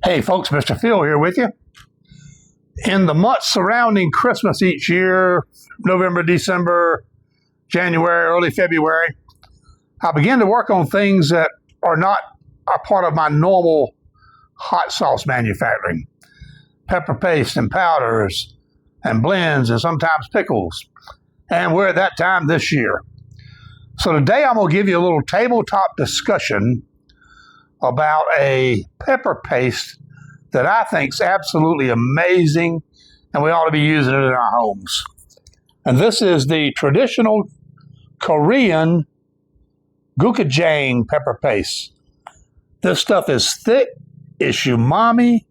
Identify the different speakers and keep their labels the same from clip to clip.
Speaker 1: Hey folks, Mr. Phil here with you. In the months surrounding Christmas each year, November, December, January, early February, I begin to work on things that are not a part of my normal hot sauce manufacturing. Pepper paste and powders and blends and sometimes pickles. And we're at that time this year. So today I'm going to give you a little tabletop discussion about a pepper paste that I think is absolutely amazing and we ought to be using it in our homes. And this is the traditional Korean gochujang pepper paste. This stuff is thick, it's umami,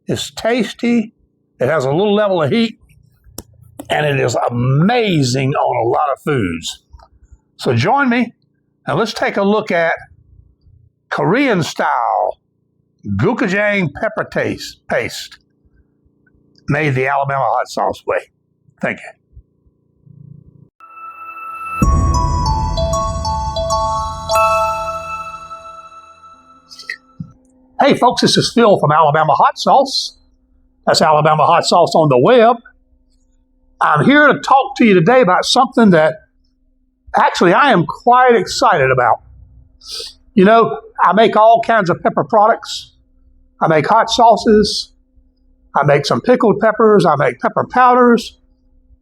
Speaker 1: it's tasty, it has a little level of heat, and it is amazing on a lot of foods. So join me and let's take a look at Korean style gochujang pepper paste made the Alabama hot sauce way. Thank you. Hey folks, this is Phil from Alabama Hot Sauce. That's Alabama Hot Sauce on the web. I'm here to talk to you today about something that actually I am quite excited about. You know, I make all kinds of pepper products. I make hot sauces. I make some pickled peppers. I make pepper powders.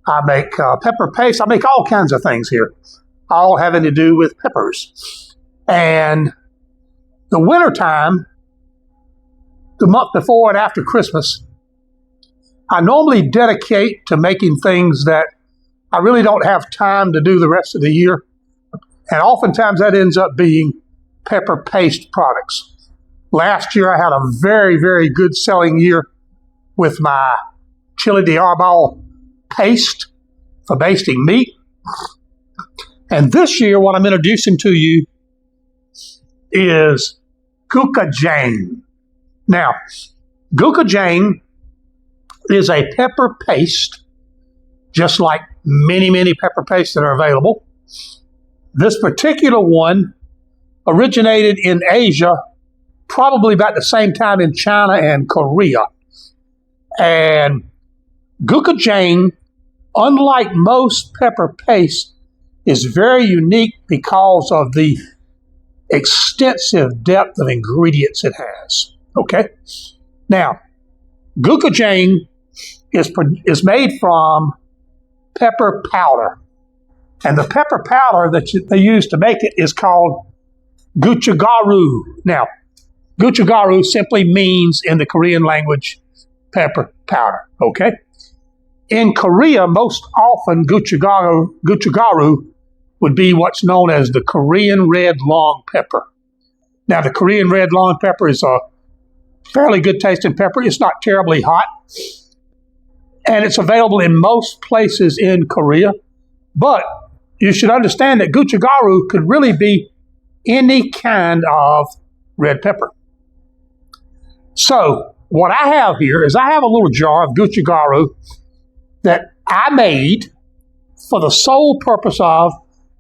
Speaker 1: I make pepper paste. I make all kinds of things here, all having to do with peppers. And the wintertime, the month before and after Christmas, I normally dedicate to making things that I really don't have time to do the rest of the year. And oftentimes that ends up being pepper paste products. Last year I had a very, very good selling year with my chile de arbol paste for basting meat. And this year what I'm introducing to you is gochujang. Now, gochujang is a pepper paste, just like many, many pepper pastes that are available. This particular one originated in Asia, probably about the same time in China and Korea. And gochujang, unlike most pepper paste, is very unique because of the extensive depth of ingredients it has. Okay? Now, gochujang is made from pepper powder. And the pepper powder that they use to make it is called gochugaru. Now, gochugaru simply means in the Korean language pepper powder. Okay? In Korea, most often gochugaru would be what's known as the Korean red long pepper. Now, the Korean red long pepper is a fairly good tasting pepper. It's not terribly hot. And it's available in most places in Korea. But you should understand that gochugaru could really be any kind of red pepper. So what I have here is I have a little jar of gochugaru that I made for the sole purpose of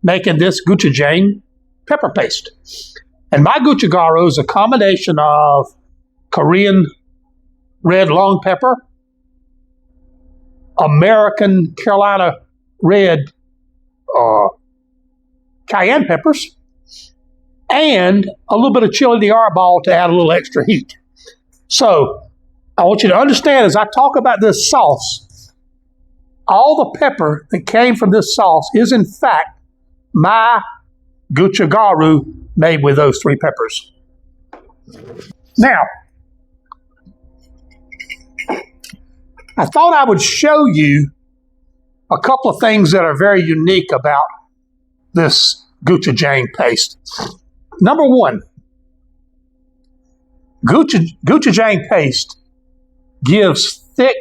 Speaker 1: making this gochujang pepper paste. And my gochugaru is a combination of Korean red long pepper, American Carolina red cayenne peppers, and a little bit of chile de arbol to add a little extra heat. So I want you to understand as I talk about this sauce, all the pepper that came from this sauce is in fact my gochugaru made with those three peppers. Now, I thought I would show you a couple of things that are very unique about this gochujang paste. Number one, gochujang paste gives thick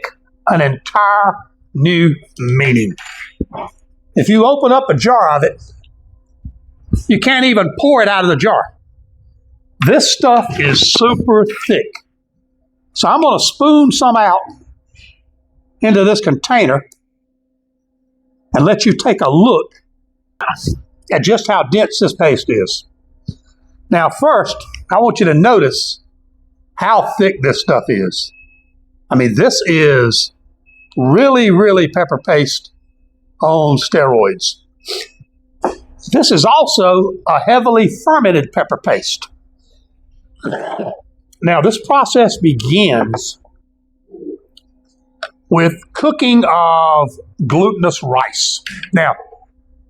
Speaker 1: an entire new meaning. If you open up a jar of it, you can't even pour it out of the jar. This stuff is super thick. So I'm going to spoon some out into this container and let you take a look at just how dense this paste is. Now first, I want you to notice how thick this stuff is. I mean, this is really, really pepper paste on steroids. This is also a heavily fermented pepper paste. Now, this process begins with cooking of glutinous rice. Now,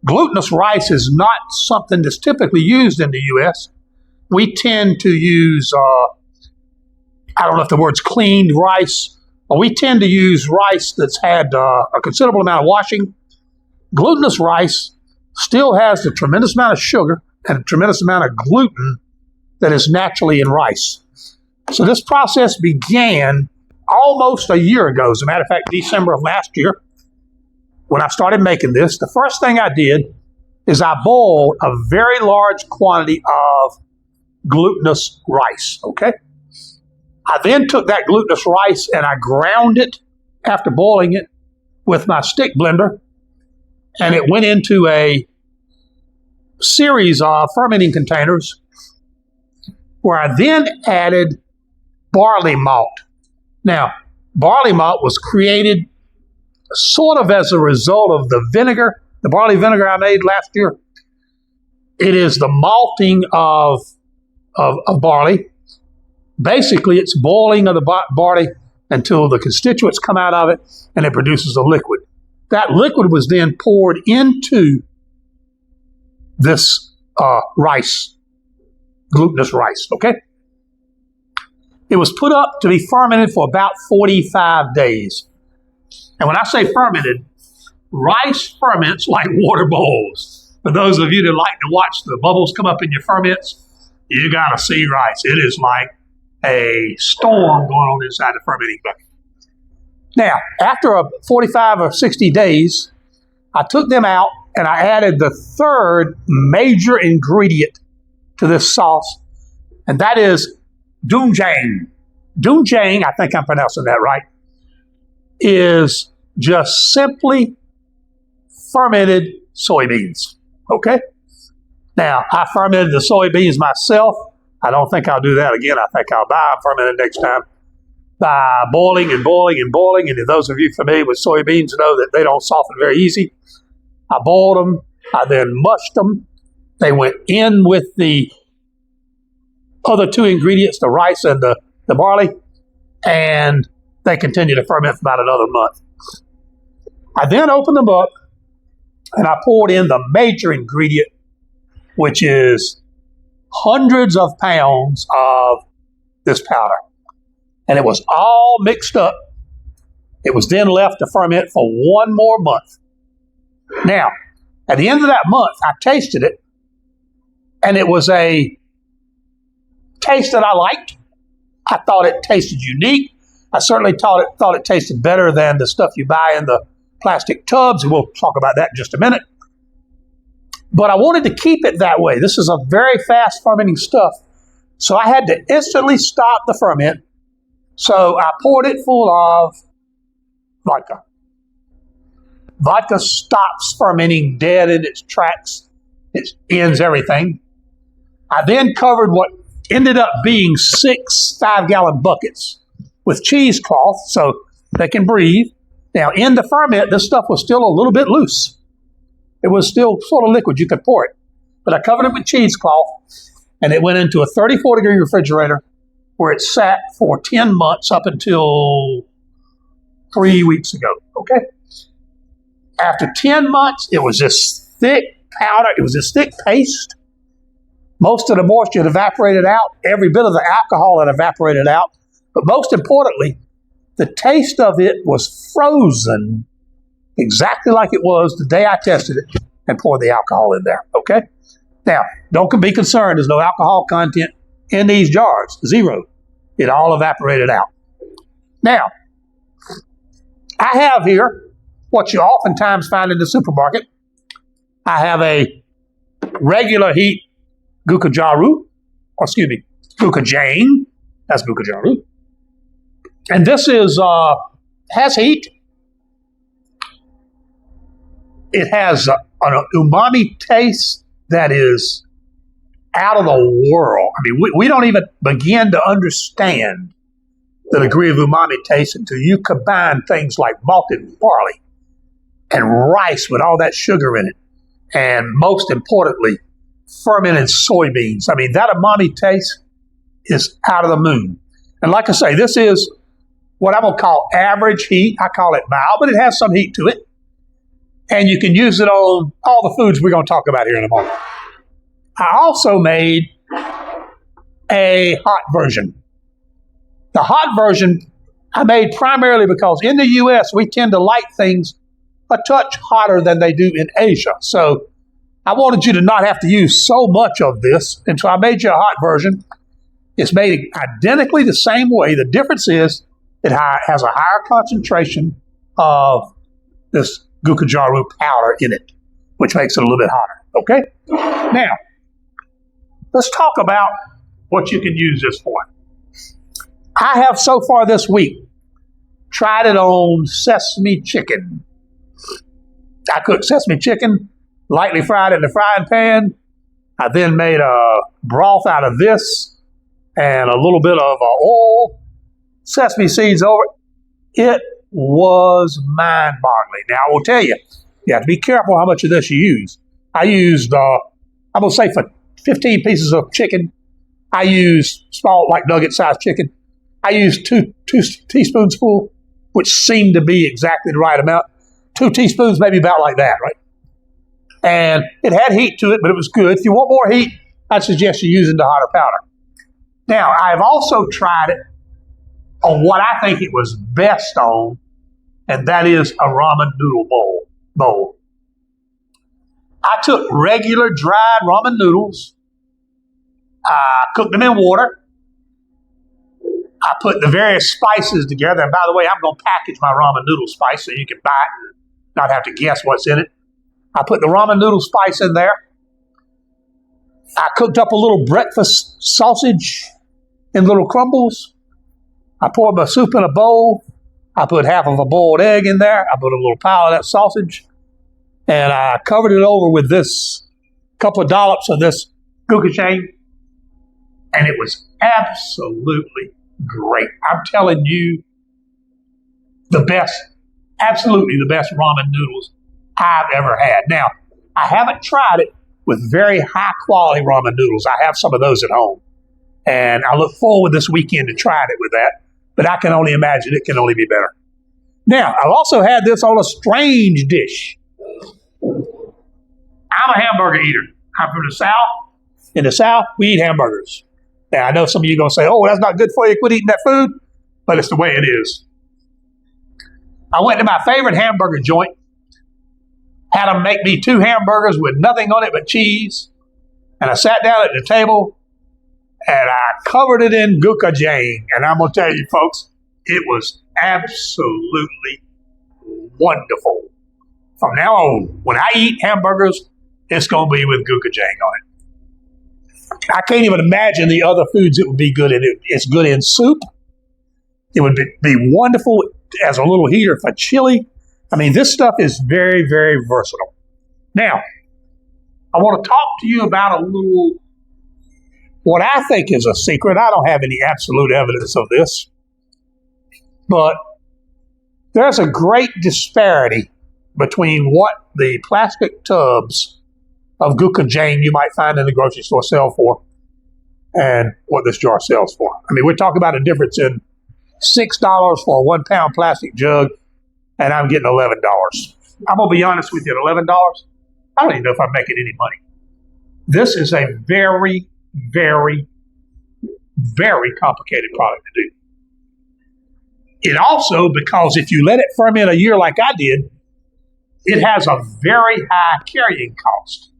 Speaker 1: glutinous rice is not something that's typically used in the U.S. We tend to use, I don't know if the word's cleaned rice, but we tend to use rice that's had a considerable amount of washing. Glutinous rice still has a tremendous amount of sugar and a tremendous amount of gluten that is naturally in rice. So this process began almost a year ago. As a matter of fact, December of last year, when I started making this, the first thing I did is I boiled a very large quantity of glutinous rice, okay? I then took that glutinous rice and I ground it after boiling it with my stick blender, and it went into a series of fermenting containers where I then added barley malt. Now, barley malt was created sort of as a result of the vinegar, the barley vinegar I made last year. It is the malting of barley. Basically, it's boiling of the barley until the constituents come out of it and it produces a liquid. That liquid was then poured into this rice, glutinous rice, okay? It was put up to be fermented for about 45 days. And when I say fermented, rice ferments like water boils. For those of you that like to watch the bubbles come up in your ferments, you got to see rice. It is like a storm going on inside the fermenting bucket. Now, after 45 or 60 days, I took them out and I added the third major ingredient to this sauce, and that is doenjang. Doenjang, I think I'm pronouncing that right, is just simply fermented soybeans, okay? Now, I fermented the soybeans myself. I don't think I'll do that again. I think I'll buy them fermented next time by boiling and boiling and boiling. And those of you familiar with soybeans know that they don't soften very easy. I boiled them. I then mushed them. They went in with the other two ingredients, the rice and the barley, and they continued to ferment for about another month. I then opened them up and I poured in the major ingredient, which is hundreds of pounds of this powder. And it was all mixed up. It was then left to ferment for one more month. Now, at the end of that month, I tasted it, and it was a taste that I liked. I thought it tasted unique. I certainly thought it tasted better than the stuff you buy in the plastic tubs, and we'll talk about that in just a minute. But I wanted to keep it that way. This is a very fast fermenting stuff, so I had to instantly stop the ferment. So I poured it full of vodka. Vodka stops fermenting dead in its tracks. It ends everything. I then covered what ended up being 6 5-gallon buckets with cheesecloth so they can breathe. Now, in the ferment, this stuff was still a little bit loose. It was still sort of liquid. You could pour it. But I covered it with cheesecloth, and it went into a 34-degree refrigerator where it sat for 10 months up until 3 weeks ago, okay? After 10 months, it was this thick powder. It was this thick paste. Most of the moisture had evaporated out. Every bit of the alcohol had evaporated out. But most importantly, the taste of it was frozen exactly like it was the day I tested it and poured the alcohol in there, okay? Now, don't be concerned. There's no alcohol content in these jars. Zero. It all evaporated out. Now, I have here what you oftentimes find in the supermarket. I have a regular heat gochugaru, gochujang. That's gochugaru. And this is has heat. It has an umami taste that is out of the world. I mean, we don't even begin to understand the degree of umami taste until you combine things like malted barley and rice with all that sugar in it. And most importantly, fermented soybeans. I mean, that umami taste is out of the moon. And like I say, this is what I'm going to call average heat. I call it mild, but it has some heat to it. And you can use it on all the foods we're going to talk about here in a moment. I also made a hot version. The hot version I made primarily because in the U.S. we tend to like things a touch hotter than they do in Asia. So I wanted you to not have to use so much of this, and so I made you a hot version. It's made identically the same way. The difference is it has a higher concentration of this gochugaru powder in it, which makes it a little bit hotter. Okay? Now, let's talk about what you can use this for. I have so far this week tried it on sesame chicken. I cooked sesame chicken, lightly fried in the frying pan. I then made a broth out of this and a little bit of oil, sesame seeds over it. It was mind-boggling. Now, I will tell you, you have to be careful how much of this you use. I used, I'm going to say for 15 pieces of chicken, I used small, like nugget-sized chicken. I used two teaspoons full, which seemed to be exactly the right amount. 2 teaspoons, maybe about like that, right? And it had heat to it, but it was good. If you want more heat, I'd suggest you using the hotter powder. Now, I've also tried it on what I think it was best on, and that is a ramen noodle bowl. I took regular dried ramen noodles, I cooked them in water, I put the various spices together, and by the way, I'm going to package my ramen noodle spice so you can buy it and not have to guess what's in it. I put the ramen noodle spice in there. I cooked up a little breakfast sausage in little crumbles. I poured my soup in a bowl. I put half of a boiled egg in there. I put a little pile of that sausage. And I covered it over with this couple of dollops of this gochujang. And it was absolutely great. I'm telling you, the best, absolutely the best ramen noodles I've ever had. Now, I haven't tried it with very high quality ramen noodles. I have some of those at home. And I look forward this weekend to trying it with that. But I can only imagine it can only be better. Now, I've also had this on a strange dish. I'm a hamburger eater. I'm from the South. In the South, we eat hamburgers. Now, I know some of you are going to say, oh, that's not good for you. Quit eating that food. But it's the way it is. I went to my favorite hamburger joint, had them make me 2 hamburgers with nothing on it but cheese. And I sat down at the table and I covered it in gochujang. And I'm going to tell you, folks, it was absolutely wonderful. From now on, when I eat hamburgers, it's going to be with gochujang on it. I can't even imagine the other foods it would be good in. It's good in soup. It would be wonderful as a little heater for chili. I mean, this stuff is very, very versatile. Now, I want to talk to you about a little, what I think is a secret. I don't have any absolute evidence of this, but there's a great disparity between what the plastic tubs of gochujang you might find in the grocery store sell for and what this jar sells for. I mean, we're talking about a difference in $6 for a 1 pound plastic jug, and I'm getting $11. I'm going to be honest with you, at $11, I don't even know if I'm making any money. This is a very, very, very complicated product to do. It also, because if you let it ferment a year like I did, it has a very high carrying cost.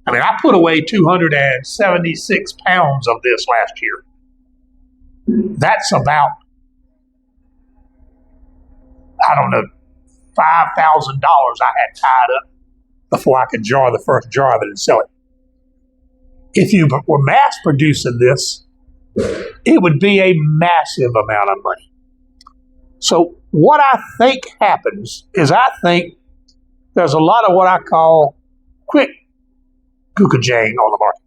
Speaker 1: I mean, I put away 276 pounds of this last year. That's about, I don't know, $5,000 I had tied up before I could jar the first jar of it and sell it. If you were mass producing this, it would be a massive amount of money. So what I think happens is I think there's a lot of what I call quick gochujang on the market.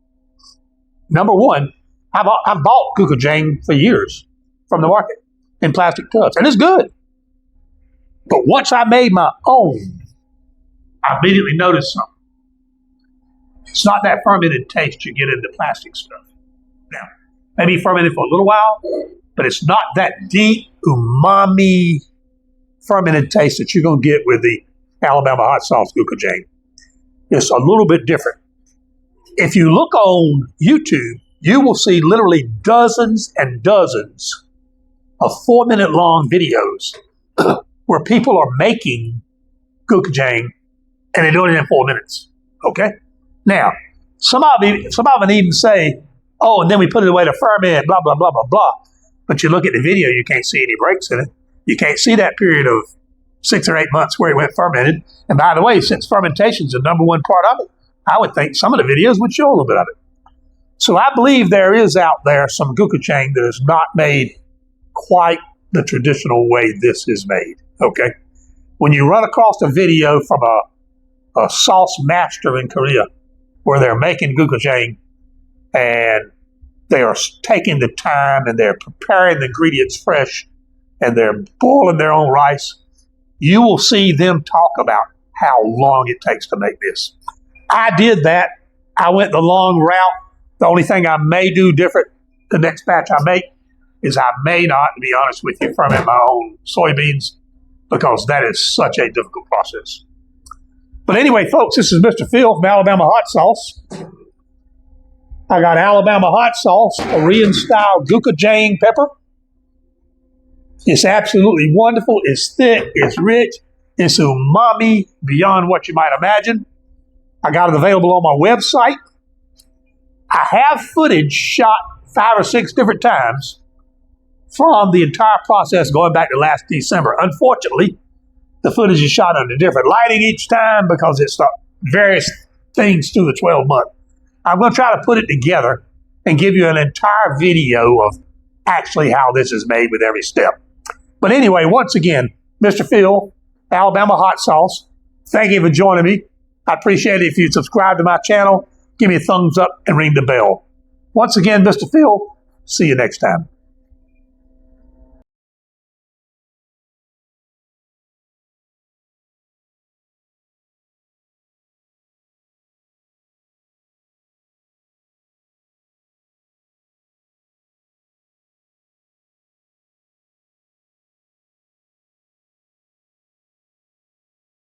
Speaker 1: Number one, I've bought gochujang for years from the market in plastic tubs, and it's good. But once I made my own, I immediately noticed something. It's not that fermented taste you get in the plastic stuff. Now, maybe fermented for a little while, but it's not that deep umami fermented taste that you're going to get with the Alabama hot sauce gochujang. It's a little bit different. If you look on YouTube, you will see literally dozens and dozens of 4-minute long videos where people are making gochujang and they're doing it in 4 minutes. Okay? Now, some of them even say, oh, and then we put it away to ferment, blah, blah, blah, blah, blah. But you look at the video, you can't see any breaks in it. You can't see that period of 6 or 8 months where it went fermented. And by the way, since fermentation is the number one part of it, I would think some of the videos would show a little bit of it. So I believe there is out there some gochujang that is not made quite the traditional way this is made, okay? When you run across a video from a sauce master in Korea where they're making gochujang and they are taking the time and they're preparing the ingredients fresh and they're boiling their own rice, you will see them talk about how long it takes to make this. I did that. I went the long route. The only thing I may do different the next batch I make is I may not, to be honest with you, ferment my own soybeans because that is such a difficult process. But anyway, folks, this is Mr. Phil from Alabama Hot Sauce. I got Alabama Hot Sauce, Korean-style gochujang pepper. It's absolutely wonderful. It's thick. It's rich. It's umami beyond what you might imagine. I got it available on my website. I have footage shot 5 or 6 different times from the entire process going back to last December. Unfortunately, the footage is shot under different lighting each time because it's various things through the 12-month. I'm going to try to put it together and give you an entire video of actually how this is made with every step. But anyway, once again, Mr. Phil, Alabama Hot Sauce, thank you for joining me. I appreciate it if you subscribe to my channel, give me a thumbs up, and ring the bell. Once again, Mr. Phil, see you next time.